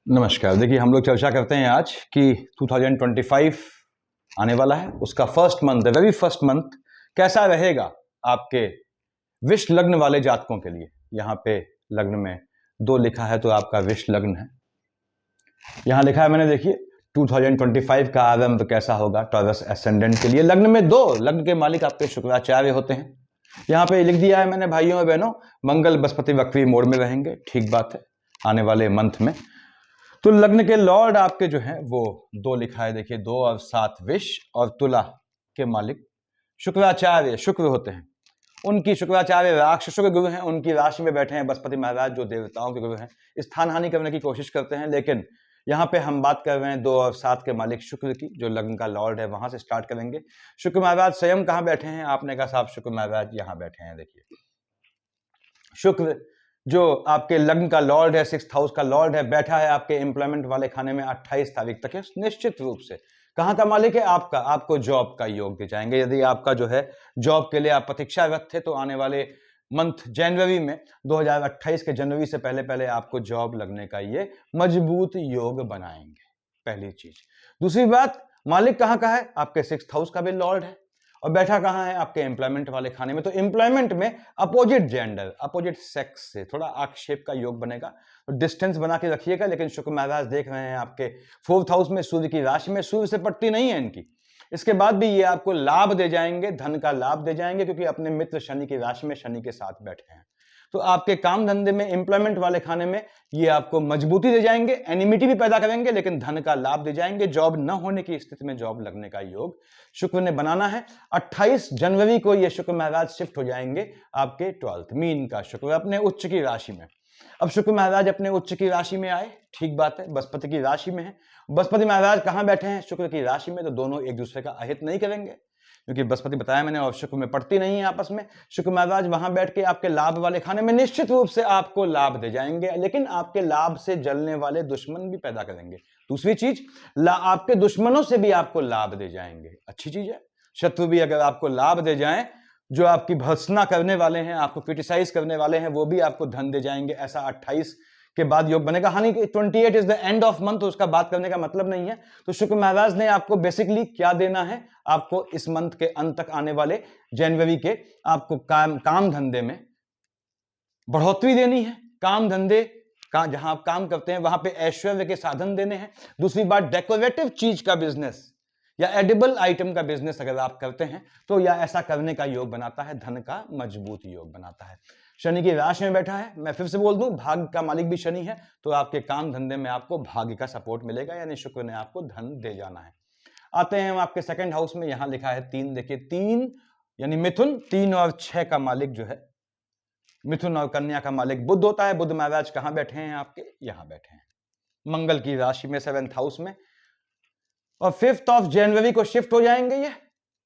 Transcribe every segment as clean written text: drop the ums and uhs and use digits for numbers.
नमस्कार। देखिए, हम लोग चर्चा करते हैं आज कि 2025 आने वाला है, उसका first month, the very first month कैसा रहेगा आपके विष लग्न वाले जातकों के लिए। यहाँ पे लग्न में 2 लिखा है तो आपका विष लग्न है। यहाँ लिखा है मैंने, देखिए 2025 का आरंभ कैसा होगा टॉरस एसेंडेंट के लिए। लग्न में 2, लग्न के मालिक आपके शुक्राचार्य होते हैं। यहाँ पे लिख दिया है मैंने, भाइयों और बहनों, मंगल बृहस्पति वक्री मोड में रहेंगे, ठीक बात है, आने वाले मंथ में। तो लग्न के लॉर्ड आपके जो हैं वो 2 लिखा है, देखिए 2 और 7 विष, और तुला के मालिक शुक्राचार्य शुक्र होते हैं। उनकी शुक्राचार्य राक्षस शुक्र गुरु हैं, उनकी राशि में बैठे हैं बृहस्पति महाराज जो देवताओं के गुरु हैं। स्थान हानि करने की कोशिश करते हैं, लेकिन यहाँ पे हम बात कर रहे हैं 2 और 7 के मालिक शुक्र की, जो लग्न का लॉर्ड है, वहां से स्टार्ट करेंगे। शुक्र महाराज स्वयं कहाँ बैठे हैं? आपने कहा साहब शुक्र महाराज यहाँ बैठे हैं। देखिए, शुक्र जो आपके लग्न का लॉर्ड है, 6th हाउस का लॉर्ड है, बैठा है आपके एम्प्लॉयमेंट वाले खाने में 28 तारीख तक है। निश्चित रूप से कहां का मालिक है? आपका। आपको जॉब का योग दे जाएंगे। यदि आपका जो है जॉब के लिए आप प्रतीक्षारत थे तो आने वाले मंथ जनवरी में 2028 के जनवरी से पहले पहले आपको जॉब लगने का ये मजबूत योग बनाएंगे, पहली चीज। दूसरी बात, मालिक कहां का है? आपके 6th हाउस का भी लॉर्ड है, और बैठा कहां है? आपके एम्प्लॉयमेंट वाले खाने में। तो एम्प्लॉयमेंट में अपोजिट जेंडर, अपोजिट सेक्स से थोड़ा आक्षेप का योग बनेगा, तो डिस्टेंस बना के रखिएगा। लेकिन शुक्र महाराज देख रहे हैं आपके 4th हाउस में, सूर्य की राशि में, सूर्य से पट्टी नहीं है इनकी। इसके बाद भी ये आपको लाभ दे जाएंगे, धन का लाभ दे जाएंगे, क्योंकि अपने मित्र शनि की राशि में शनि के साथ बैठे हैं। तो आपके काम धंधे में, एम्प्लॉयमेंट वाले खाने में ये आपको मजबूती दे जाएंगे, एनिमिटी भी पैदा करेंगे, लेकिन धन का लाभ दे जाएंगे। जॉब न होने की स्थिति में जॉब लगने का योग शुक्र ने बनाना है। 28 जनवरी को ये शुक्र महाराज शिफ्ट हो जाएंगे आपके 12th मीन का शुक्र अपने उच्च की राशि में। अब शुक्र महाराज अपने उच्च की राशि में आए, ठीक बात है, बृहस्पति की राशि में है। बृहस्पति महाराज कहां बैठे हैं? शुक्र की राशि में। तो दोनों एक दूसरे का अहित नहीं करेंगे, क्योंकि बृहस्पति बताया मैंने और शुक्र में पड़ती नहीं है आपस में। शुक्र महाराज वहां बैठ के आपके लाभ वाले खाने में निश्चित रूप से आपको लाभ दे जाएंगे, लेकिन आपके लाभ से जलने वाले दुश्मन भी पैदा करेंगे। दूसरी चीज, आपके दुश्मनों से भी आपको लाभ दे जाएंगे, अच्छी चीज है। शत्रु भी अगर आपको लाभ दे जाएं, जो आपकी भर्त्सना करने वाले हैं, आपको क्रिटिसाइज करने वाले हैं, वो भी आपको धन दे जाएंगे। ऐसा 28 के बाद योग बनेगा। हानि 28 is the end of month, तो उसका बात करने का मतलब नहीं है। तो शुक्र महाराज ने आपको बेसिकली क्या देना है? आपको इस मंथ के अंत तक आने वाले जनवरी के आपको काम धंधे में बढ़ोतरी देनी है। काम धंधे का जहां आप काम करते हैं वहां पे ऐश्वर्य के साधन देने हैं। दूसरी बात, डेकोरेटिव चीज का बिजनेस या एडिबल आइटम का बिजनेस अगर आप करते हैं तो या ऐसा करने का योग बनाता है, धन का मजबूत योग बनाता है। शनि की राशि में बैठा है, मैं फिर से बोल दूं, भाग्य का मालिक भी शनि है, तो आपके काम धंधे में आपको भाग्य का सपोर्ट मिलेगा, यानी शुक्र ने आपको धन दे जाना है। आते हैं हम आपके 2nd हाउस में, यहां लिखा है 3, देखिए 3 यानी मिथुन, 3 और 6 का मालिक जो है, मिथुन और कन्या का मालिक बुध होता है। बुध महाराज कहां बैठे हैं? आपके यहां बैठे हैं, मंगल की राशि में, 7th हाउस में, और 5th ऑफ जनवरी को शिफ्ट हो जाएंगे ये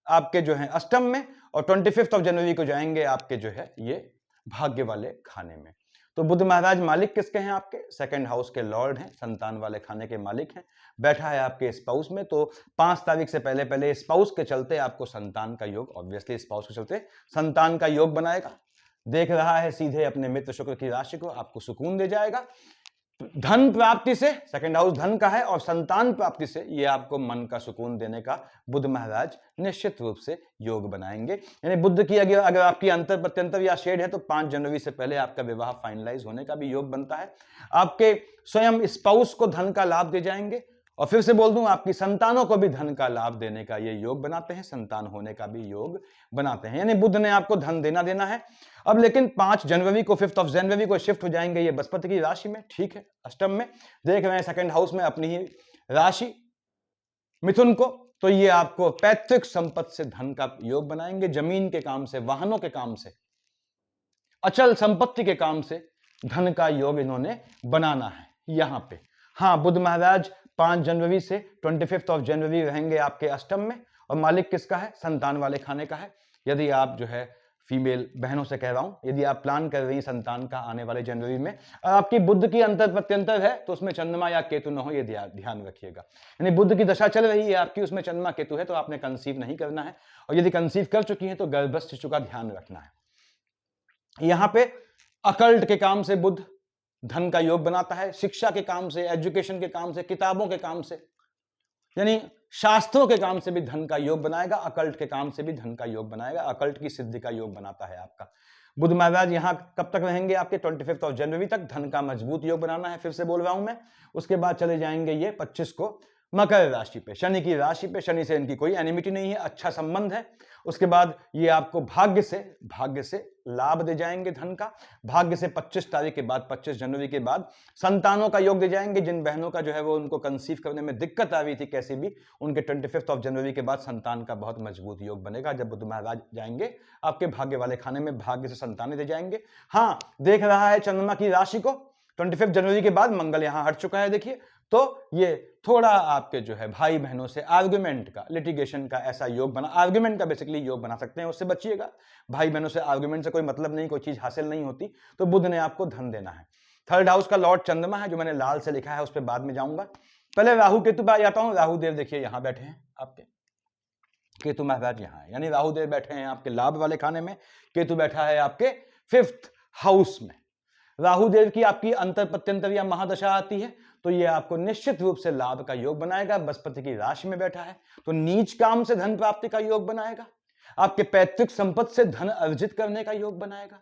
आपके जो है अष्टम में, और 25th ऑफ जनवरी को जाएंगे आपके जो है ये भाग्य वाले खाने में। तो बुध महाराज मालिक किसके हैं? आपके 2nd हाउस के लॉर्ड हैं, संतान वाले खाने के मालिक हैं। बैठा है आपके स्पाउस में, तो 5 तारीख से पहले पहले स्पाउस के चलते आपको संतान का योग, ऑब्वियसली स्पाउस के चलते संतान का योग बनाएगा। देख रहा है सीधे अपने मित्र शुक्र की राशि को, आपको सुकून दे जाएगा। धन प्राप्ति से, 2nd हाउस धन का है, और संतान प्राप्ति से ये आपको मन का सुकून देने का बुध महाराज निश्चित रूप से योग बनाएंगे। यानी बुध की अगर आपकी अंतर प्रत्यंतर या शेड है तो 5 जनवरी से पहले आपका विवाह फाइनलाइज होने का भी योग बनता है। आपके स्वयं स्पाउस को धन का लाभ दे जाएंगे, और फिर से बोल दूं, आपकी संतानों को भी धन का लाभ देने का ये योग बनाते हैं, संतान होने का भी योग बनाते हैं। यानी बुध ने आपको धन देना है। अब लेकिन 5 जनवरी को, 5th ऑफ जनवरी को शिफ्ट हो जाएंगे ये बृहस्पति की राशि में, ठीक है, अष्टम में। देख रहे हैं 2nd हाउस में अपनी ही राशि मिथुन को, तो ये आपको पैतृक संपत्ति से धन का योग बनाएंगे। जमीन के काम से, वाहनों के काम से, अचल संपत्ति के काम से धन का योग इन्होंने बनाना है यहां पे। हाँ, बुध महाराज 5 जनवरी से 25th ऑफ जनवरी रहेंगे आपके अष्टम में, और मालिक किसका है? संतान वाले खाने का है। यदि आप जो है फीमेल बहनों से कह रहा हूं, यदि आप प्लान कर रही हैं संतान का आने वाले जनवरी में, और आपकी बुध की अंतर प्रत्यंतर है, तो उसमें चंद्रमा या केतु न हो, ये ध्यान रखिएगा। यानी बुध की दशा चल रही है आपकी, उसमें चंद्रमा केतु है, तो आपने कंसीव नहीं करना है, और यदि कंसीव कर चुकी है तो गर्भस्थ शिशु का ध्यान रखना है। यहां पे अकल्ट के काम से बुध धन का योग बनाता है, शिक्षा के काम से, एजुकेशन के काम से, किताबों के काम से, यानी शास्त्रों के काम से भी धन का योग बनाएगा, अकल्ट के काम से भी धन का योग बनाएगा, अकल्ट की सिद्धि का योग बनाता है आपका। बुध महाराज यहां कब तक रहेंगे आपके 25 जनवरी तक, धन का मजबूत योग बनाना है, फिर से बोल रहा हूं मैं। उसके बाद चले जाएंगे ये 25 को मकर राशि पे, शनि की राशि पे। शनि से इनकी कोई एनिमिटी नहीं है, अच्छा संबंध है। उसके बाद ये आपको भाग्य से लाभ दे जाएंगे धन का। भाग्य से 25 तारीख के बाद, 25 जनवरी के बाद संतानों का योग दे जाएंगे। जिन बहनों का जो है वो उनको कंसीव करने में दिक्कत आ रही थी कैसे भी, उनके 25 जनवरी के बाद संतान का बहुत मजबूत योग बनेगा। जब बुध महाराज जाएंगे आपके भाग्य वाले खाने में, भाग्य से संतानें दे जाएंगे। हाँ, देख रहा है चंद्रमा की राशि को 25 जनवरी के बाद, मंगल यहां हट चुका है देखिए, तो ये थोड़ा आपके जो है भाई बहनों से आर्गुमेंट का, लिटिगेशन का ऐसा योग बना, आर्गुमेंट का बेसिकली योग बना सकते हैं, उससे बचिएगा। भाई बहनों से आर्गुमेंट से कोई मतलब नहीं, कोई चीज हासिल नहीं होती। तो बुध ने आपको धन देना है। थर्ड हाउस का लॉर्ड चंद्रमा है, जो मैंने लाल से लिखा है, उस पर बाद में जाऊंगा। पहले राहु केतु पे आ जाता हूं। राहु देव देखिए यहां बैठे हैं आपके, केतु महाराज यहां है, यानी राहु देव बैठे हैं आपके लाभ वाले खाने में, केतु बैठा है आपके 5th हाउस में। राहु देव की आपकी अंतर प्रत्यंतर या महादशा आती है, तो ये आपको निश्चित रूप से लाभ का योग बनाएगा। बृहस्पति की राशि में बैठा है, तो नीच काम से धन प्राप्ति का योग बनाएगा। आपके पैतृक संपत्ति से धन अर्जित करने का योग बनाएगा।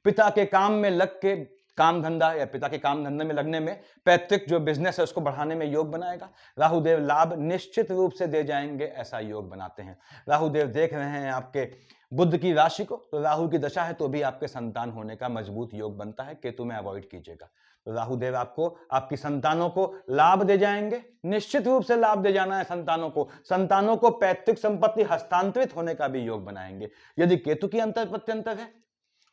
पिता के काम में लग के, काम धंधा या पिता के काम धंधे में लगने में, पैतृक जो बिजनेस है उसको बढ़ाने में योग बनाएगा। राहुदेव लाभ निश्चित रूप से दे जाएंगे, ऐसा योग बनाते हैं। राहुदेव देख रहे हैं आपके बुध की राशि को, तो राहु की दशा है तो भी आपके संतान होने का मजबूत योग बनता है। केतु में अवॉइड कीजिएगा। तो राहुदेव आपको, आपकी संतानों को लाभ दे जाएंगे, निश्चित रूप से लाभ दे जाना है संतानों को। संतानों को पैतृक संपत्ति हस्तांतरित होने का भी योग बनाएंगे। यदि केतु की अंतर प्रत्यंतर है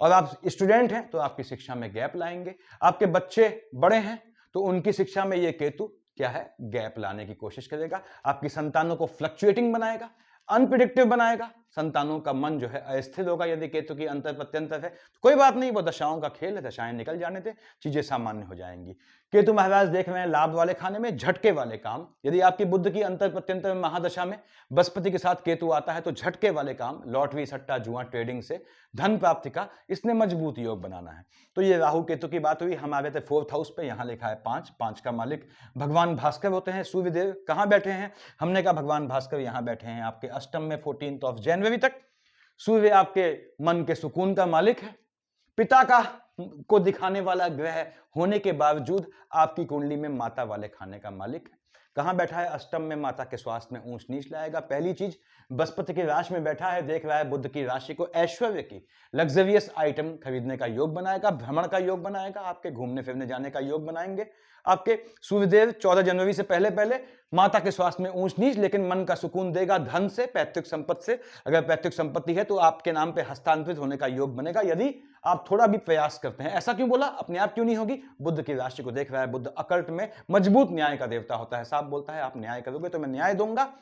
और आप स्टूडेंट हैं तो आपकी शिक्षा में गैप लाएंगे। आपके बच्चे बड़े हैं तो उनकी शिक्षा में ये केतु क्या है, गैप लाने की कोशिश करेगा। आपकी संतानों को फ्लक्चुएटिंग बनाएगा, अनप्रिडिक्टिव बनाएगा। संतानों का मन जो है अस्थिर होगा यदि केतु की अंतर प्रत्यंतर है। तो कोई बात नहीं, वो दशाओं का खेल है, दशाएं निकल जाने थे, चीजें सामान्य हो जाएंगी। केतु महाराज देख रहे हैं लाभ वाले खाने में, झटके वाले काम। यदि आपकी बुध की अंतर प्रत्यंतर महादशा में बृहस्पति के साथ केतु आता है तो झटके वाले काम, लॉटरी, सट्टा, जुआ, ट्रेडिंग से धन प्राप्ति का इसने मजबूत योग बनाना है। तो ये राहु केतु की बात हुई। हम आ गए थे 4th हाउस पे, यहां लिखा है 5 का मालिक भगवान भास्कर होते हैं। सूर्यदेव कहां बैठे हैं, हमने कहा भगवान भास्कर यहां बैठे हैं आपके अष्टम में 14 जनवरी तक। सूर्य आपके मन के सुकून का मालिक है। पिता को दिखाने वाला ग्रह होने के बावजूद आपकी कुंडली में माता वाले खाने का मालिक है। कहां बैठा है, अष्टम में, माता के स्वास्थ्य में ऊंच नीच लाएगा। पहली चीज, बृहस्पति की राशि में बैठा है, देख रहा है बुध की राशि को, ऐश्वर्य की, लग्जरियस आइटम खरीदने का योग बनाएगा, भ्रमण का योग बनाएगा, आपके घूमने फिरने जाने का योग बनाएंगे। आपके सूर्यदेव 14 जनवरी से पहले पहले माता के स्वास्थ्य में ऊंच नीच, लेकिन मन का सुकून देगा धन से, पैतृक संपत्ति से। अगर पैतृक संपत्ति है तो आपके नाम पे हस्तांतरित होने का योग बनेगा यदि आप थोड़ा भी प्रयास करते हैं। ऐसा क्यों बोला, अपने आप क्यों नहीं होगी? बुध की राशि को देख रहा है, बुध अकल्ट में मजबूत न्याय का देवता होता है। साफ बोलता है आप न्याय करोगे तो मैं न्याय दूंगा।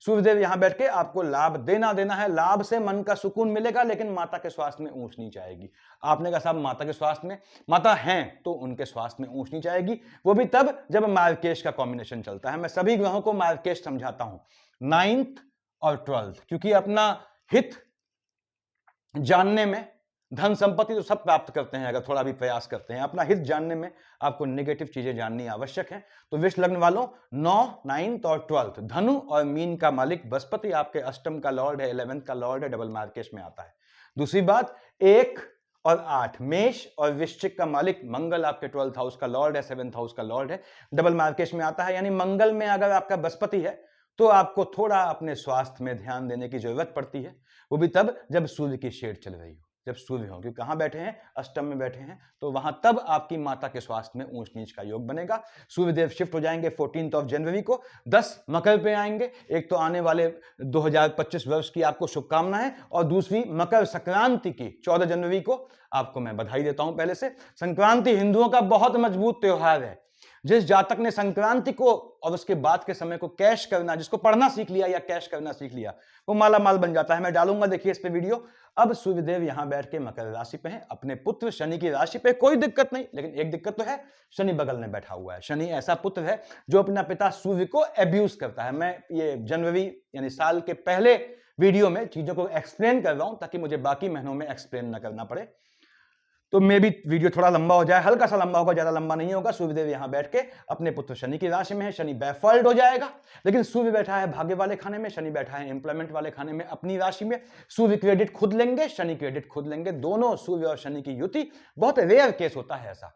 सूर्यदेव यहां बैठ के आपको लाभ देना है। लाभ से मन का सुकून मिलेगा, लेकिन माता के स्वास्थ्य में ऊंच नीच आएगी। आपने कहा साहब माता के स्वास्थ्य में, माता हैं तो उनके स्वास्थ्य में ऊंच नीच आएगी, वो भी तब जब मार्केश का कॉम्बिनेशन चलता है। मैं सभी ग्रहों को मार्केश समझाता हूं, 9th और 12th, क्योंकि अपना हित जानने में, धन संपत्ति तो सब प्राप्त करते हैं अगर थोड़ा भी प्रयास करते हैं, अपना हित जानने में आपको नेगेटिव चीजें जाननी आवश्यक है। तो विष लग्न वालों, 9, 9th और 12th, धनु और मीन का मालिक बृहस्पति आपके अष्टम का लॉर्ड है, 11th का लॉर्ड है, डबल मार्केश में आता है। दूसरी बात, 1 और 8, मेष और वृश्चिक का मालिक मंगल आपके 12th हाउस का लॉर्ड है, 7th हाउस का लॉर्ड है, डबल मार्केश में आता है। यानी मंगल में अगर आपका बृहस्पति है तो आपको थोड़ा अपने स्वास्थ्य में ध्यान देने की जरूरत पड़ती है, वो भी तब जब सूर्य की शेड चल रही हो, जब सूर्य हो, क्योंकि कहां बैठे हैं, अष्टम में बैठे हैं, तो वहां तब आपकी माता के स्वास्थ्य में ऊंच नीच का योग बनेगा। सूर्यदेव शिफ्ट हो जाएंगे 14 जनवरी को, 10 मकर पे आएंगे। एक तो आने वाले 2025 वर्ष की आपको शुभकामनाएं, और दूसरी मकर संक्रांति की 14 जनवरी को आपको मैं बधाई देता हूं पहले से। संक्रांति हिंदुओं का बहुत मजबूत त्योहार है। जिस जातक ने संक्रांति को और उसके बाद के समय को कैश करना, जिसको पढ़ना सीख लिया या कैश करना सीख लिया, वो माला माल बन जाता है। मैं डालूंगा देखिए इस पे वीडियो। अब सूर्यदेव यहां बैठ के मकर राशि पे हैं, अपने पुत्र शनि की राशि पे, कोई दिक्कत नहीं, लेकिन एक दिक्कत तो है, शनि बगल में बैठा हुआ है। शनि ऐसा पुत्र है जो अपना पिता सूर्य को एब्यूज करता है। मैं ये जनवरी यानी साल के पहले वीडियो में चीजों को एक्सप्लेन कर रहा हूं ताकि मुझे बाकी महीनों में एक्सप्लेन न करना पड़े। तो मे भी वीडियो थोड़ा लंबा हो जाए, हल्का सा लंबा होगा, ज्यादा लंबा नहीं होगा। सूर्यदेव यहां बैठ के अपने पुत्र शनि की राशि में है, शनि बैफल्ड हो जाएगा, लेकिन सूर्य बैठा है भाग्य वाले खाने में, शनि बैठा है एम्प्लॉयमेंट वाले खाने में अपनी राशि में। सूर्य क्रेडिट खुद लेंगे, शनि क्रेडिट खुद लेंगे, दोनों सूर्य और शनि की युति बहुत रेयर केस होता है ऐसा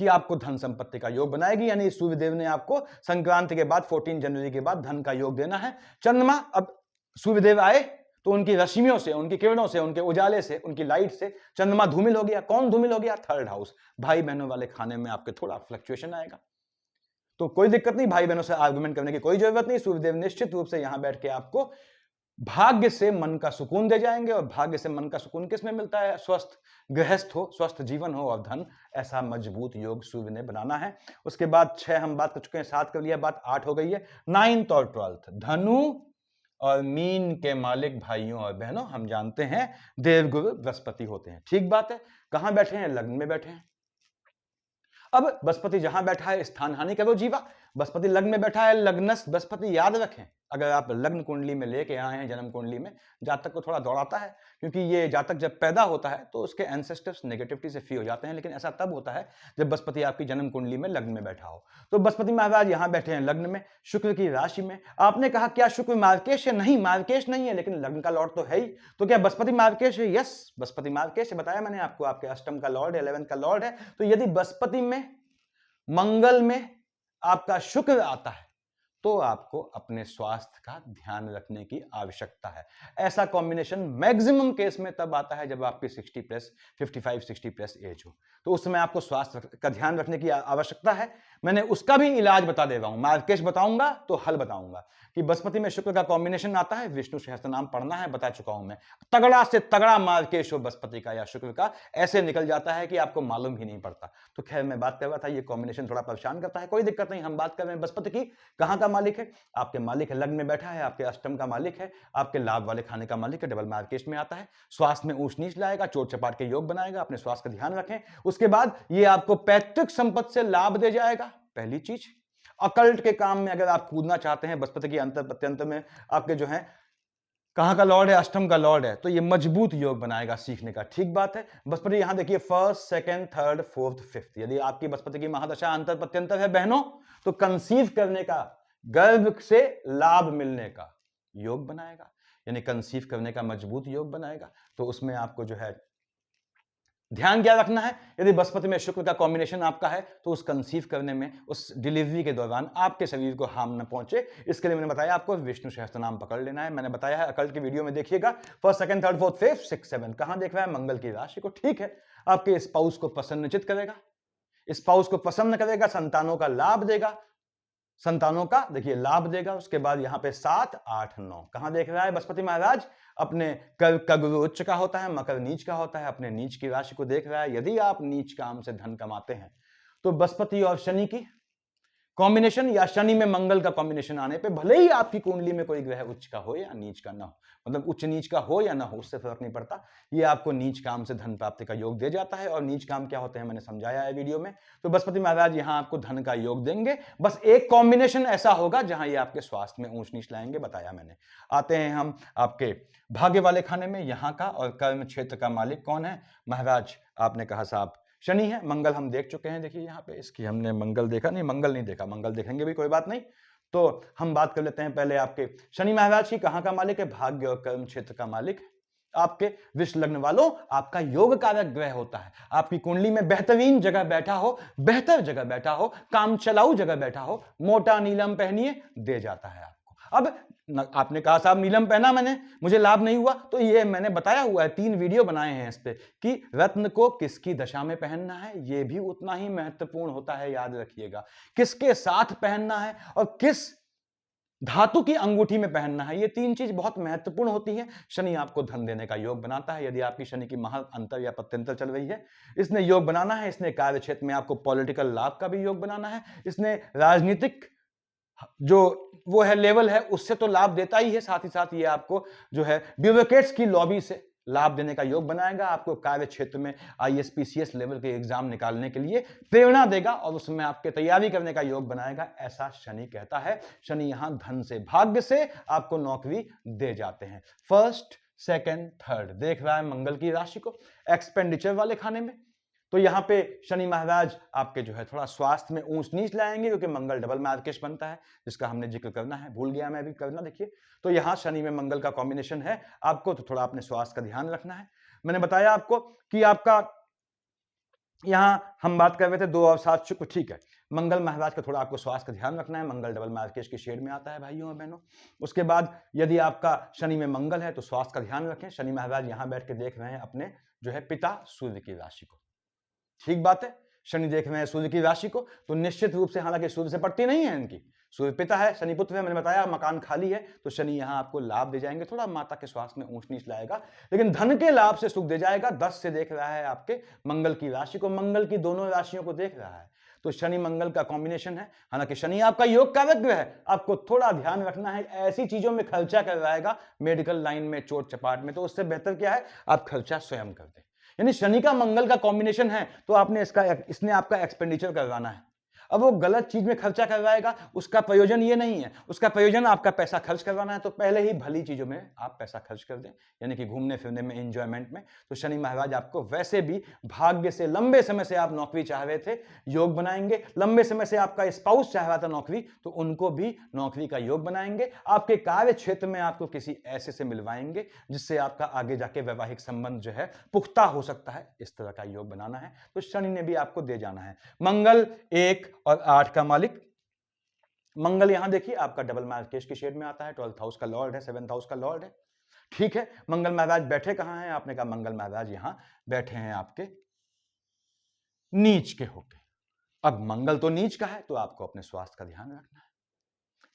कि आपको धन संपत्ति का योग बनाएगी। यानी सूर्यदेव ने आपको संक्रांति के बाद 14 जनवरी के बाद धन का योग देना है। चंद्रमा, अब सूर्यदेव आए तो उनकी रश्मियों से, उनकी किरणों से, उनके उजाले से, उनकी लाइट से चंद्रमा धूमिल हो गया। कौन धूमिल हो गया? थर्ड हाउस, भाई बहनों वाले खाने में आपके थोड़ा फ्लक्चुएशन आएगा। तो कोई दिक्कत नहीं, भाई बहनों से आर्गुमेंट करने की कोई जरूरत नहीं। सूर्यदेव निश्चित रूप से यहां बैठ के आपको भाग्य से मन का सुकून दे जाएंगे। और भाग्य से मन का सुकून किस में मिलता है? स्वस्थ गृहस्थ हो, स्वस्थ जीवन हो और धन, ऐसा मजबूत योग सूर्य ने बनाना है। उसके बाद 6 हम बात कर चुके हैं, 7 कर लिया, बात 8 हो गई है। 9th और 12th, धनु और मीन के मालिक भाइयों और बहनों हम जानते हैं देवगुरु बृहस्पति होते हैं। ठीक बात है। कहां बैठे हैं? लग्न में बैठे हैं। अब बृहस्पति जहां बैठा है स्थान हानि करो जीवा। बृहस्पति लग्न में बैठा है, लग्नस्थ बृहस्पति, याद रखें अगर आप लग्न कुंडली में लेके आए हैं, जन्म कुंडली में, जातक को थोड़ा दौड़ाता है, क्योंकि ये जातक जब पैदा होता है तो उसके एंसेस्टर्स नेगेटिविटी से फ्री हो जाते हैं, लेकिन ऐसा तब होता है जब बृहस्पति आपकी जन्म कुंडली में लग्न में बैठा हो। तो बृहस्पति महाराज यहां बैठे हैं लग्न में, शुक्र की राशि में। आपने कहा क्या शुक्र मार्केश है? नहीं, मार्केश नहीं है, लेकिन लग्न का लॉर्ड तो है ही। तो क्या बृहस्पति मार्केश है? यस, बृहस्पति मार्केश है, बताया मैंने आपको, आपके अष्टम का लॉर्ड है, 11th का लॉर्ड है। तो यदि बृहस्पति में, मंगल में आपका शुक्र आता है तो आपको अपने स्वास्थ्य का ध्यान रखने की आवश्यकता है। ऐसा कॉम्बिनेशन मैक्सिमम केस में तब आता है जब आपकी 60 प्लस, 55, 60 प्लस एज हो, तो उस समय आपको स्वास्थ्य का ध्यान रखने की आवश्यकता है। मैंने उसका भी इलाज बता दे रहा हूं, मार्केश बताऊंगा तो हल बताऊंगा कि बृहस्पति में शुक्र का कॉम्बिनेशन आता है, विष्णु सहस्त्र नाम पढ़ना है, बता चुका हूं मैं। तगड़ा से तगड़ा मार्केश हो बृहस्पति का या शुक्र का, ऐसे निकल जाता है कि आपको मालूम ही नहीं पड़ता। तो खैर मैं बात कर रहा था, ये कॉम्बिनेशन थोड़ा परेशान करता है, कोई दिक्कत नहीं। हम बात कर रहे हैं बृहस्पति की, कहां का मालिक है? आपके मालिक है, लग्न में बैठा है, आपके अष्टम का मालिक है, आपके लाभ वाले खाने का मालिक है, डबल मार्केश में आता है, स्वास्थ्य में ऊंच नीच लाएगा, चोट चपाट के योग बनाएगा, अपने स्वास्थ्य का ध्यान रखें। उसके बाद ये आपको पैतृक संपत्ति से लाभ दे जाएगा, पहली चीज। अकल्ट के काम में अगर आप कूदना चाहते हैं, बृहस्पति की अंतर प्रत्यंतर में आपके जो है, कहां का लॉर्ड है? अष्टम का लॉर्ड है, तो ये मजबूत योग बनाएगा सीखने का। ठीक बात है। बृहस्पति यहां देखिए 1st, 2nd, 3rd, 4th, 5th, यदि आपकी बृहस्पति की महादशा अंतर प्रत्यंतर है बहनों, तो कंसीव करने का, गर्भ से लाभ मिलने का योग बनाएगा, यानी कंसीव करने का मजबूत योग बनाएगा। तो उसमें आपको जो है ध्यान क्या रखना है? यदि बृहस्पति में शुक्र का कॉम्बिनेशन आपका है तो उस कंसीव करने में, उस डिलीवरी के दौरान आपके शरीर को हार्म न पहुंचे, इसके लिए मैंने बताया आपको विष्णु सहस्त्र नाम पकड़ लेना है। मैंने बताया है अकल्ट की वीडियो में, देखिएगा। 1st, 2nd, 3rd, 4th, 5th, 6th, 7th, कहां देख रहा है? मंगल की राशि को। ठीक है, आपके स्पाउस को प्रसन्नचित करेगा, स्पाउस को प्रसन्न करेगा, संतानों का लाभ देगा, संतानों का देखिए लाभ देगा। उसके बाद यहां पे 7, 8, 9 कहां देख रहा है बृहस्पति महाराज? अपने कर्क का गुरु उच्च का होता है, मकर नीच का होता है, अपने नीच की राशि को देख रहा है। यदि आप नीच काम से धन कमाते हैं तो बृहस्पति और शनि की कॉम्बिनेशन या शनि में मंगल का कॉम्बिनेशन आने पे, भले ही आपकी कुंडली में कोई ग्रह उच्च का हो या नीच का ना हो, मतलब उच्च नीच का हो या ना हो, उससे फर्क नहीं पड़ता, ये आपको नीच काम से धन प्राप्ति का योग दे जाता है। और नीच काम क्या होते हैं मैंने समझाया है वीडियो में। तो बृहस्पति महाराज यहां आपको धन का योग देंगे, बस एक कॉम्बिनेशन ऐसा होगा जहां ये आपके स्वास्थ्य में ऊंच नीच लाएंगे, बताया मैंने। आते हैं हम आपके भाग्य वाले खाने में, यहां का और कर्म क्षेत्र का मालिक कौन है? महाराज आपने कहा साहब शनि है। मंगल हम देख चुके हैं, देखिए यहाँ पे इसकी हमने मंगल देखा नहीं, मंगल नहीं देखा, मंगल देखेंगे भी, कोई बात नहीं। तो हम बात कर लेते हैं पहले आपके शनि महाराज की, कहां का मालिक है? भाग्य और कर्म क्षेत्र का मालिक है। आपके विश्व लग्न वालों, आपका योग कारक ग्रह होता है, आपकी कुंडली में बेहतरीन जगह बैठा हो, बेहतर जगह बैठा हो, काम चलाऊ जगह बैठा हो, मोटा नीलम पहनिए, दे जाता है आपको। अब आपने कहा साहब नीलम पहना मैंने, मुझे लाभ नहीं हुआ, तो ये मैंने बताया हुआ है, 3 वीडियो बनाए हैं इस पे कि रत्न को किसकी दशा में पहनना है, ये भी उतना ही महत्वपूर्ण होता है, याद रखिएगा। किसके साथ पहनना है और किस धातु की अंगूठी में पहनना है, ये 3 चीज बहुत महत्वपूर्ण होती है। शनि आपको धन देने का योग बनाता है। यदि आपकी शनि की महा अंतर या प्रत्यंतर चल रही है, इसने योग बनाना है, इसने कार्य क्षेत्र में आपको पॉलिटिकल लाभ का भी योग बनाना है, इसने राजनीतिक जो वो है लेवल है उससे तो लाभ देता ही है, साथ ही साथ ये आपको जो है ब्यूरोक्रेट्स की लॉबी से लाभ देने का योग बनाएगा, आपको कार्य क्षेत्र में आईएएस पीसीएस लेवल के एग्जाम निकालने के लिए प्रेरणा देगा और उसमें आपके तैयारी करने का योग बनाएगा, ऐसा शनि कहता है। शनि यहां धन से, भाग्य से आपको नौकरी दे जाते हैं। 1st, 2nd, 3rd देख रहा है मंगल की राशि को, एक्सपेंडिचर वाले खाने में, तो यहां पे शनि महाराज आपके जो है थोड़ा स्वास्थ्य में ऊंच नीच लाएंगे, क्योंकि मंगल डबल मार्केश बनता है, जिसका हमने जिक्र करना है, भूल गया मैं अभी करना। देखिए, तो यहां शनि में मंगल का कॉम्बिनेशन है आपको, तो थोड़ा अपने स्वास्थ्य का ध्यान रखना है। मैंने बताया आपको कि आपका यहां हम बात कर रहे थे 2 और 7 शुक्र, ठीक है। मंगल महाराज का थोड़ा आपको स्वास्थ्य का ध्यान रखना है, मंगल डबल मार्केश की शेड में आता है भाइयों और बहनों। उसके बाद यदि आपका शनि में मंगल है तो स्वास्थ्य का ध्यान रखें। शनि महाराज यहां बैठ के देख रहे हैं अपने जो है पिता सूर्य की राशि को, ठीक बात है। शनि देख रहे हैं सूर्य की राशि को, तो निश्चित रूप से, हालांकि सूर्य से पड़ती नहीं है इनकी, सूर्य पिता है, शनि पुत्र है, मैंने बताया मकान खाली है, तो शनि यहां आपको लाभ दे जाएंगे, थोड़ा माता के स्वास्थ्य में ऊंच नीच लाएगा, लेकिन धन के लाभ से सुख दे जाएगा। 10 से देख रहा है आपके मंगल की राशि को, मंगल की दोनों राशियों को देख रहा है, तो शनि मंगल का कॉम्बिनेशन है। हालांकि शनि आपका योग कारक ग्रह है, आपको थोड़ा ध्यान रखना है, ऐसी चीजों में खर्चा करवाएगा, मेडिकल लाइन में, चोट चपाट में, तो उससे बेहतर क्या है आप खर्चा स्वयं कर दें। यानी शनि का मंगल का कॉम्बिनेशन है, तो आपने इसने आपका एक्सपेंडिचर करवाना है। अब वो गलत चीज में खर्चा करवाएगा, उसका प्रयोजन ये नहीं है, उसका प्रयोजन आपका पैसा खर्च करवाना है, तो पहले ही भली चीजों में आप पैसा खर्च कर दें, यानी कि घूमने फिरने में, एंजॉयमेंट में। तो शनि महाराज आपको वैसे भी भाग्य से, लंबे समय से आप नौकरी चाह रहे थे, योग बनाएंगे। लंबे समय से आपका स्पाउस चाह रहा था नौकरी, तो उनको भी नौकरी का योग बनाएंगे। आपके कार्य क्षेत्र में आपको किसी ऐसे से मिलवाएंगे जिससे आपका आगे जाके वैवाहिक संबंध जो है पुख्ता हो सकता है, इस तरह का योग बनाना है। तो शनि ने भी आपको दे जाना है। मंगल 1 और 8 का मालिक, मंगल यहां देखिए आपका डबल मार्केश की शेड में आता है, 12th हाउस का लॉर्ड है, 7th हाउस का लॉर्ड है, ठीक है। मंगल महाराज बैठे कहां हैं, आपने कहा मंगल महाराज यहां बैठे हैं आपके नीच के होके। अब मंगल तो नीच का है, तो आपको अपने स्वास्थ्य का ध्यान रखना है,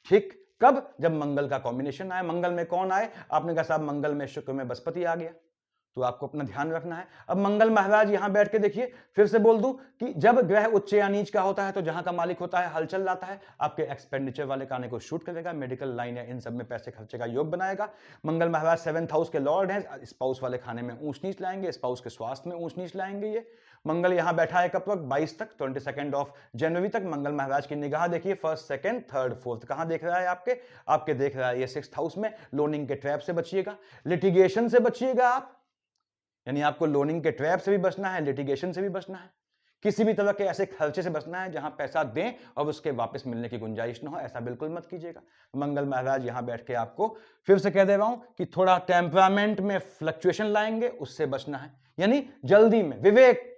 ठीक। कब, जब मंगल का कॉम्बिनेशन आए। मंगल में कौन आए, आपने कहा साहब मंगल में शुक्र में बृहस्पति आ गया, तो आपको अपना ध्यान रखना है। अब मंगल महाराज यहां बैठ के देखिए, फिर से बोल दूं कि जब ग्रह उच्च या नीच का होता है तो जहां का मालिक होता है हलचल लाता है, आपके एक्सपेंडिचर वाले खाने को शूट करेगा, मेडिकल लाइन या इन सब में पैसे खर्चे का योग बनाएगा। मंगल महाराज 7th हाउस के लॉर्ड हैं, स्पाउस वाले खाने में ऊंच नीच लाएंगे, स्पाउस के स्वास्थ्य में ऊंच नीच लाएंगे। ये मंगल यहां बैठा है कब तक, 22 तक, 22 ऑफ जनवरी तक। मंगल महाराज की निगाह देखिए 1st, 2nd, 3rd, 4th कहां देख रहा है आपके देख रहा है ये 6th हाउस में। लोनिंग के ट्रैप से बचिएगा, लिटिगेशन से बचिएगा आप, यानी आपको लोनिंग के ट्रैप से भी बचना है, लिटिगेशन से भी बचना है, किसी भी तरह के ऐसे खर्चे से बचना है जहां पैसा दें और उसके वापस मिलने की गुंजाइश ना हो, ऐसा बिल्कुल मत कीजिएगा। मंगल महाराज यहां बैठ के आपको फिर से कह दे रहा हूं कि थोड़ा टेम्परामेंट में फ्लक्चुएशन लाएंगे, उससे बचना है, यानी जल्दी में विवेक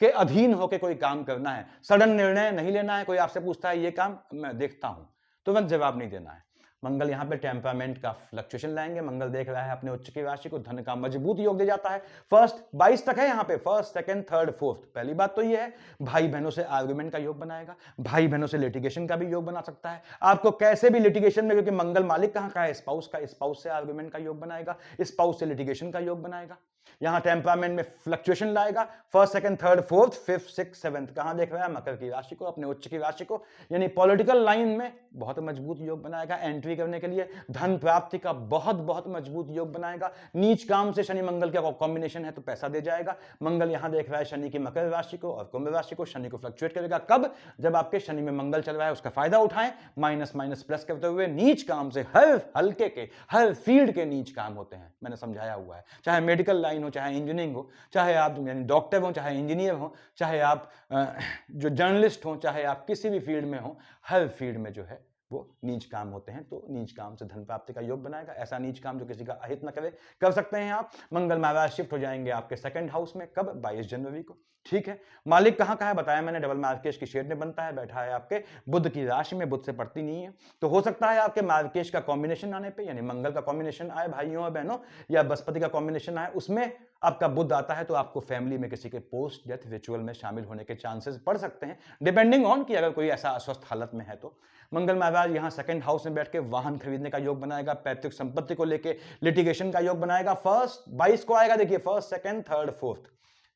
के अधीन होकर कोई काम करना है, सडन निर्णय नहीं लेना है। कोई आपसे पूछता है ये काम मैं देखता हूं, तुरंत जवाब नहीं देना है। मंगल यहां पे टेम्परामेंट का फ्लक्चुएशन लाएंगे। मंगल देख रहा है अपने उच्च की राशि को, धन का मजबूत योग दे जाता है। 1st 22 तक है यहां पे, 1st, 2nd, 3rd, 4th। पहली बात तो ये है, भाई बहनों से आर्गुमेंट का योग बनाएगा, भाई बहनों से लिटिगेशन का भी योग बना सकता है आपको, कैसे भी लिटिगेशन में, क्योंकि मंगल मालिक कहां का है, स्पाउस का, स्पाउस से आर्गुमेंट का योग बनाएगा, स्पाउस से लिटिगेशन का योग बनाएगा। यहां टेम्परामेंट में फ्लक्चुएशन लाएगा। 1st, 2nd, 3rd, 4th, 5th, 6th, 7th कहां देख रहा है, मकर की राशि को, अपने उच्च की राशि को, यानी पॉलिटिकल लाइन में बहुत मजबूत योग बनाएगा। एंट्री करने के लिए धन प्राप्ति का बहुत बहुत मजबूत योग बनाएगा। नीच काम से शनि मंगल का कॉम्बिनेशन है तो पैसा दे जाएगा। मंगल यहां देख रहा है शनि की मकर राशि को और कुंभ राशि को, शनि को फ्लक्चुएट करेगा कब, जब आपके शनि में मंगल चल रहा है, उसका फायदा उठाएं, माइनस माइनस प्लस करते हुए। नीच काम से हर हल्के के, हर फील्ड के नीच काम होते हैं, मैंने समझाया हुआ है, चाहे मेडिकल लाइन हो, चाहे इंजीनियरिंग हो, चाहे आप यानी डॉक्टर हो, चाहे इंजीनियर हो, चाहे आप जो जर्नलिस्ट हो, चाहे आप किसी भी फील्ड में हो, हर फील्ड में जो है वो नीच काम होते हैं। तो नीच काम से धन प्राप्ति का योग बनाएगा, ऐसा नीच काम जो किसी का अहित न करे, कर सकते हैं आप। मंगल महाराज शिफ्ट हो जाएंगे आपके 2nd हाउस में, कब, 22 जनवरी को, ठीक है। मालिक कहां का है बताया मैंने, डबल मार्केश की शेड में बनता है, बैठा है आपके बुध की राशि में, बुध से पड़ती नहीं है, तो हो सकता है आपके मार्केश का कॉम्बिनेशन आने पे, यानी मंगल का कॉम्बिनेशन आए भाइयों और बहनों, या बृहस्पति का कॉम्बिनेशन आए, उसमें आपका बुध आता है, तो आपको फैमिली में किसी के पोस्ट डेथ रिचुअल में शामिल होने के चांसेस बढ़ सकते हैं, डिपेंडिंग ऑन कि अगर कोई ऐसा अस्वस्थ हालत में है तो। मंगल महाराज यहां 2nd हाउस में बैठ के वाहन खरीदने का योग बनाएगा, पैतृक संपत्ति को लेके लिटिगेशन का योग बनाएगा। 1st 22 को आएगा, देखिए 1st, 2nd, 3rd, 4th।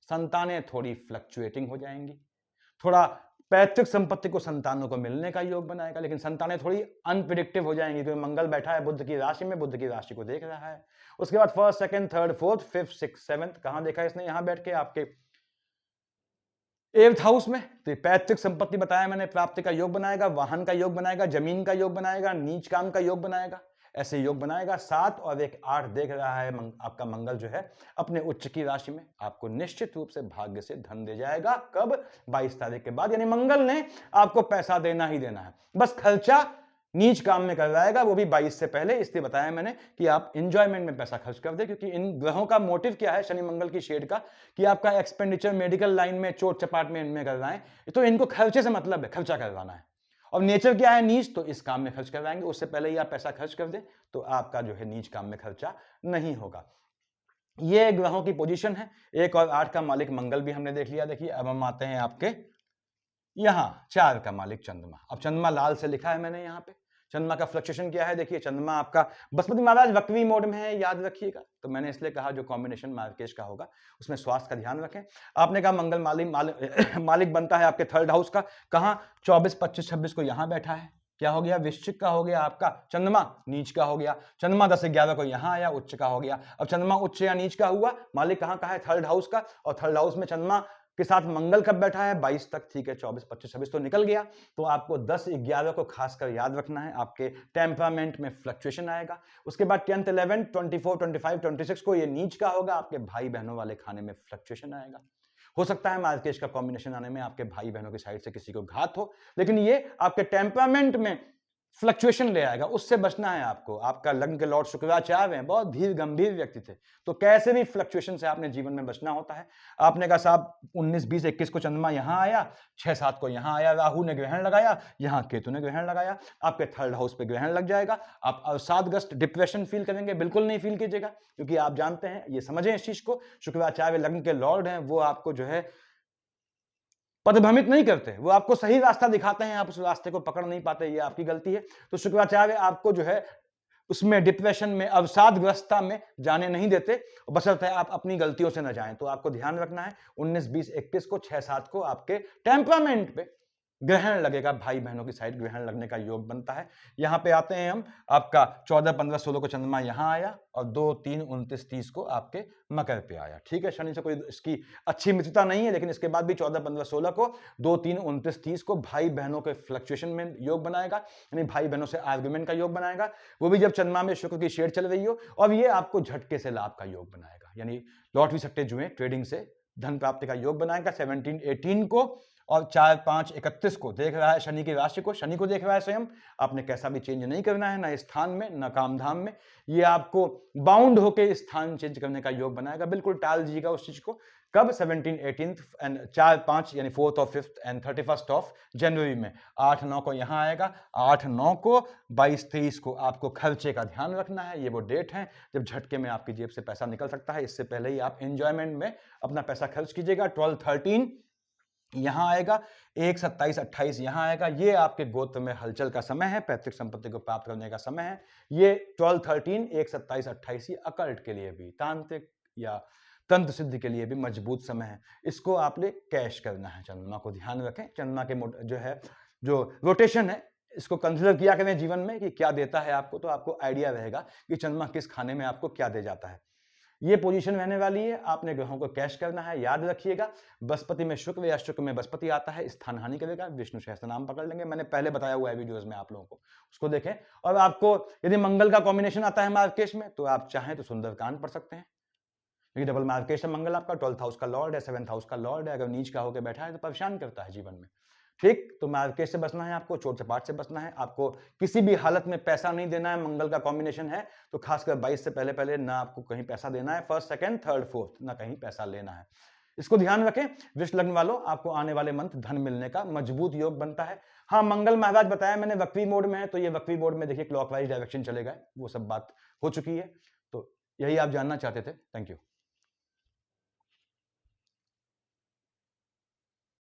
संतानें थोड़ी फ्लक्चुएटिंग हो जाएंगी, थोड़ा पैतृक संपत्ति को संतानों को मिलने का योग बनाएगा, लेकिन संतानें थोड़ी अनप्रिडिक्टिव हो जाएंगी, क्योंकि मंगल बैठा है बुध की राशि में, बुध की राशि को देख रहा है। उसके बाद 1st, 2nd, 3rd, 4th, 5th, 6th, 7th कहां देखा इसने, यहां बैठ के आपके 8th हाउस में। तो पैतृक संपत्ति बताया मैंने, प्राप्ति का योग बनाएगा, वाहन का योग बनाएगा, जमीन का योग बनाएगा, नीच काम का योग बनाएगा। ऐसे योग बनाएगा। 7 और 1 8 देख रहा है आपका मंगल जो है अपने उच्च की राशि में, आपको निश्चित रूप से भाग्य से धन दे जाएगा। कब? 22 तारीख के बाद, यानी मंगल ने आपको पैसा देना ही देना है, बस खर्चा नीच काम में करवाएगा, वो भी 22 से पहले। इसलिए बताया मैंने कि आप इंजॉयमेंट में पैसा खर्च कर दे, क्योंकि इन ग्रहों का मोटिव क्या है शनि मंगल की शेड का, कि आपका एक्सपेंडिचर मेडिकल लाइन में, चोट चपाट में इनमें करवाएं, तो इनको खर्चे से मतलब है, खर्चा करवाना है। और नेचर क्या है? नीच, तो इस काम में खर्च करवाएंगे, उससे पहले ही आप पैसा खर्च कर दे तो आपका जो है नीच काम में खर्चा नहीं होगा। ये ग्रहों की पोजीशन है। 1 और 8 का मालिक मंगल भी हमने देख लिया। देखिए अब हम आते हैं आपके यहां 4 का मालिक चंद्रमा। अब चंद्रमा लाल से लिखा है मैंने यहां पे। चंद्रमा का फ्लक्चुएशन क्या है? देखिए चंद्रमा आपका बृहस्पति महाराज वक्री मोड में है, याद रखिएगा। तो मैंने इसलिए कहा जो कॉम्बिनेशन मार्केश का होगा उसमें स्वास्थ्य का ध्यान रखें। आपने कहा मंगल मालिक बनता है आपके 3rd हाउस का। कहां? 24 25 26 को यहां बैठा है। क्या हो गया? वृश्चिक का हो गया आपका चंद्रमा, नीच का हो गया। चंद्रमा 10 11 को यहां आया, उच्च का हो गया। अब चंद्रमा उच्च या नीच का हुआ, मालिक कहां का है? 3rd हाउस का। और 3rd हाउस में चंद्रमा के साथ मंगल कब बैठा है? 22 तक, ठीक है। 24 25 26 तो निकल गया। तो आपको 10 11 को खासकर याद रखना है, आपके टेम्परामेंट में फ्लक्चुएशन आएगा। उसके बाद 10th 11 24 25 26 को ये नीच का होगा, आपके भाई बहनों वाले खाने में फ्लक्चुएशन आएगा। हो सकता है मार्केश का कॉम्बिनेशन आने में आपके भाई बहनों की साइड से किसी को घात हो, लेकिन ये आपके टेम्परामेंट में फ्लक्चुएशन ले आएगा, उससे बचना है आपको। आपका लग्न के लॉर्ड शुक्राचार्य हैं, बहुत धीर गंभीर व्यक्ति थे, तो कैसे भी फ्लक्चुएशन से आपने जीवन में बचना होता है। आपने कहा साहब 19 20 21 को चंद्रमा यहां आया, 6 7 को यहां आया, राहु ने ग्रहण लगाया, यहां केतु ने ग्रहण लगाया, आपके 3rd हाउस पे ग्रहण लग जाएगा। आप अवसादग्रस्त डिप्रेशन फील करेंगे, बिल्कुल नहीं फील कीजिएगा, क्योंकि आप जानते हैं, ये समझें इस चीज को, शुक्राचार्य लग्न के लॉर्ड हैं, वो आपको जो है पदभ्रमित नहीं करते, वो आपको सही रास्ता दिखाते हैं, आप उस रास्ते को पकड़ नहीं पाते, ये आपकी गलती है। तो शुक्राचार्य आपको जो है उसमें डिप्रेशन में, अवसादग्रस्तता में जाने नहीं देते, बशर्ते आप अपनी गलतियों से न जाएं। तो आपको ध्यान रखना है 19 20 21 को 6 7 को आपके टेम्परामेंट पे ग्रहण लगेगा, भाई बहनों की साइड ग्रहण लगने का योग बनता है। यहां पे आते हैं हम, आपका 14 15 16 को चंद्रमा यहां आया और 2 3 29 30 को आपके मकर पे आया। ठीक है, शनि से कोई इसकी अच्छी मित्रता नहीं है, लेकिन इसके बाद भी 14 15 16 को 2 3 29 30 को भाई बहनों के फ्लक्चुएशन में योग बनाएगा, यानी भाई बहनों से आर्गुमेंट का योग बनाएगा, वो भी जब चंद्रमा में शुक्र की शेड चल रही हो। और ये आपको झटके से लाभ का योग बनाएगा, यानी लॉटरी सट्टे जुए ट्रेडिंग से धन प्राप्ति का योग बनाएगा। 17 18 को और 4 5 31 को देख रहा है शनि की राशि को, शनि को देख रहा है स्वयं। आपने कैसा भी चेंज नहीं करना है, ना स्थान में ना काम धाम में, ये आपको बाउंड होकर स्थान चेंज करने का योग बनाएगा। बिल्कुल टाल दीजिएगा उस चीज को। कब? 17 18 एंड 4 5 यानी 4th और 5th and 31st of January में। 8 9 को यहां आएगा, 8 9 को 22 23 को आपको खर्चे का ध्यान रखना है। ये वो डेट है जब झटके में आपकी जेब से पैसा निकल सकता है, इससे पहले ही आप एंजॉयमेंट में अपना पैसा खर्च कीजिएगा। 12 13 यहां आएगा, 1 27 28 यहां आएगा। ये आपके गोत्र में हलचल का समय है, पैतृक संपत्ति को प्राप्त करने का समय है। ये 12 13 1 27 28 ये अकल्ट के लिए भी, तांत्रिक या तंत्र सिद्धि के लिए भी मजबूत समय है। इसको आपने कैश करना है। चंद्रमा को ध्यान रखें, चंद्रमा के जो है जो रोटेशन है इसको कंसिडर किया करें जीवन में कि क्या देता है आपको, तो आपको आइडिया रहेगा कि चंद्रमा किस खाने में आपको क्या दे जाता है। ये पोजीशन रहने वाली है, आपने ग्रहों को कैश करना है। याद रखिएगा, बृहस्पति में शुक्र या शुक्र में बृहस्पति आता है, स्थान हानि करेगा। विष्णु सहस्त्र नाम पकड़ लेंगे, मैंने पहले बताया हुआ है वीडियोस में आप लोगों को, उसको देखें। और आपको यदि मंगल का कॉम्बिनेशन आता है मार्केश में, तो आप चाहें तो सुंदरकांड पढ़ सकते हैं, क्योंकि डबल मार्केश है मंगल, आपका 12th हाउस का लॉर्ड है, 7th हाउस का लॉर्ड है। अगर नीच का होकर बैठा है तो परेशान करता है जीवन में। ठीक, तो मार्केश से बचना है आपको, चोट चपाट से बचना है आपको, किसी भी हालत में पैसा नहीं देना है। मंगल का कॉम्बिनेशन है तो खासकर 22 से पहले पहले ना आपको कहीं पैसा देना है, 1st 2nd 3rd 4th ना कहीं पैसा लेना है। इसको ध्यान रखें। वृष लग्न वालों, आपको आने वाले मंथ धन मिलने का मजबूत योग बनता है। हाँ, मंगल महाराज बताया मैंने वक्री मोड में है, तो ये वक्री मोड में देखिए क्लॉकवाइज डायरेक्शन चलेगा, वो सब बात हो चुकी है। तो यही आप जानना चाहते थे। Thank you.